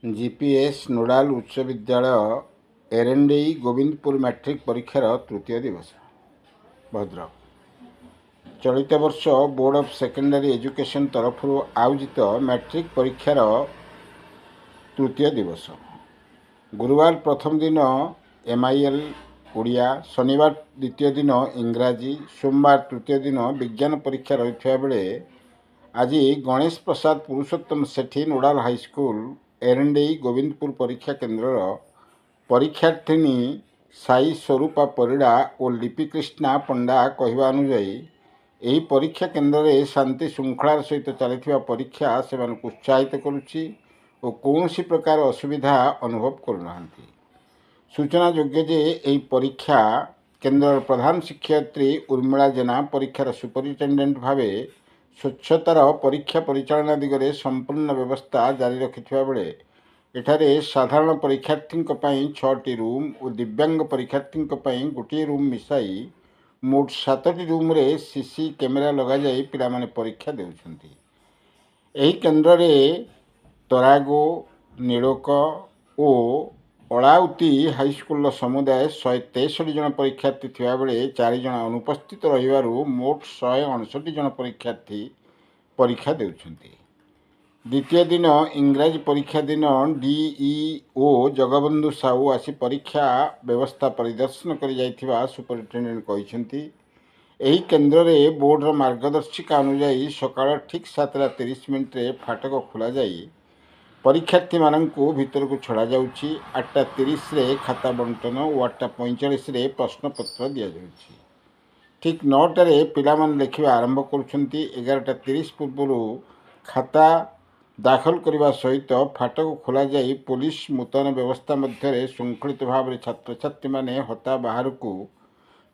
GPS नोडाल उच्च विद्यालय एरंडेई Govindpur matric परीक्षार तृतीय दिवस भद्रक। चलित वर्ष बोर्ड ऑफ सेकेंडरी एजुकेशन तरफ आयोजित मैट्रिक परीक्षार तृतीय दिवस। गुरुवार प्रथम दिन एमआईएल ओडिया, शनिवार द्वितीय दिन इंग्राजी, सोमवार तृतीय दिन विज्ञान परीक्षा रही बेले आज गणेश प्रसाद पुरुषोत्तम सेठी नोडाल हाईस्कल एरंडेई गोविंदपुर परीक्षा केन्द्र परीक्षार्थिनी साई स्वरूपा परिड़ा और लिपिकृष्णा पंडा कहवा अनुजाई यही परीक्षा केन्द्र में शांति श्रृंखलार सहित चली परीक्षा से उत्साहित करुच्ची और कौन प्रकार असुविधा अनुभव करना। सूचना योग्य जे यही परीक्षा केन्द्र प्रधान शिक्षयित्री उर्मिला जेना परीक्षार सुपरिटेडेंट भाव स्वच्छतार परीक्षा परिचालना दिगरे संपूर्ण व्यवस्था जारी रखिथिबा बेले एठारे साधारण परीक्षार्थी 6टी रूम और दिव्यांग परीक्षार्थी गोटे रूम मिसाई मोट 7टी रूम रे सीसी कैमेरा लगा जाई पिला माने परीक्षा देउछंती। एही केन्द्र रे तरागो, नीड़ोक और अलाउती हाईस्कल समुदाय 163 जन परीक्षार्थी थिबा बेले 4 जन अनुपस्थित रहिबारु मोट 159 जन परीक्षार्थी परीक्षा देउछंती। द्वितीय दिन इंग्राजी परीक्षा दिन डीईओ जगबंधु साहू आसी परीक्षा व्यवस्था परिदर्शन कर जाइथिबा सुपरिटेडेंट कहिसेंती। एही केन्द्र रे बोर्डर मार्गदर्शिका अनुसार सकाळ ठीक 7:30 रे फाटक खोला जाई परीक्षार्थी मानंकु भितर को छड़ा जाउची। 8:30 रे खाता बंटन और 8:45 रे प्रश्नपत्र दिया जाउची। ठीक 9 रे पिलामान लिखा आरंभ करुछंती। 11:30 पूर्व खाता दाखल करने सहित फाटक खोल जाई पुलिस मुतयन व्यवस्था मध्य श्रृंखलित भाव में छात्र छात्री माने हता बाहर को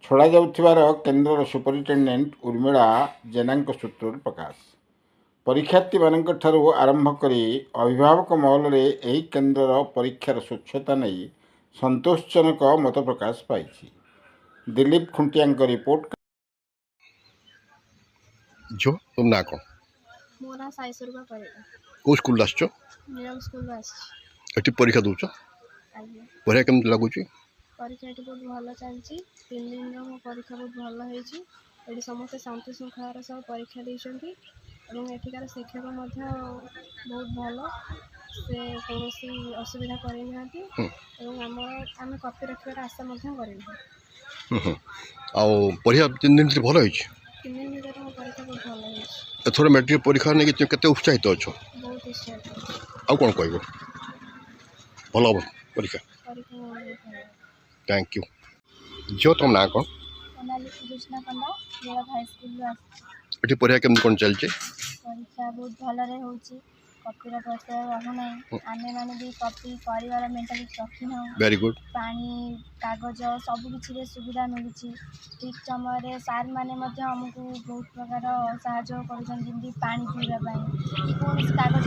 छड़ा जाउथिबार केन्द्र सुपरिटेडेंट उर्मिला जेना सूत्र प्रकाश। परीक्षार्थी मानक ठारू आरंभ करी अभिभावक महल में यही केन्द्र परीक्षार स्वच्छता नहीं संतोषजनक मत प्रकाश पाई। दिलीप खुंटिया रिपोर्ट। जो तुम ना कौन मोर ना साई स्वरूपा परिड़ा को स्कूल आसचो नीलम स्कूल आस एटी परीक्षा दउचो आगे परीक्षा केमति लागुची परीक्षा बहुत भल चलती। 3 दिन मो परीक्षा बहुत भल होईची। एटी समस्त शांति श्रृंखलार सब परीक्षा देइछंती एवं एठिकार शिक्षक बहुत भल से कौन असुविधा करनाहांती एवं आम कॉपी रखार आशा करें। आ परीक्षा 3 दिन भल होईची। 3 दिन भीतर मो परीक्षा बहुत भल होईची। एथोर मैट्रिक परीक्षा नहीं कि केते उत्साहित अच्छो बहुत उत्साहित। आ कोन कहबो भल हो परीक्षा परीक्षा थैंक यू। जो तुम ना कौन सोनाली कृष्णा पंडा मेरा हाई स्कूल आस एटी परीक्षा केमति कोन चलचे परीक्षा बहुत भल होची। कॉपी प्रश्न रहूना आमे माने भी कॉपी कर मेंटालिटी रखी ना वेरी गुड पानी कागज सब किसी सुविधा मिलूँ। ठीक समय सार मैंने आमको बहुत प्रकार साहाଯ୍य कर पानी पीवाई कौन कागज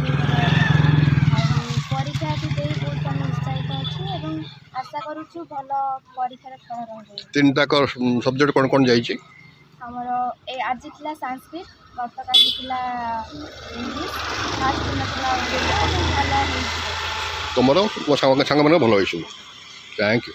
परीक्षा दे बहुत आम उत्साहित अच्छे आशा करुचु भल परीक्षार फल रही। 3टा सब्जेक्ट कौन कौन जाइए आमर आज थी संस्कृत गतकाली इंग्लिश फास्ट दिन भल तुम सांग मैंने भल थैंक यू।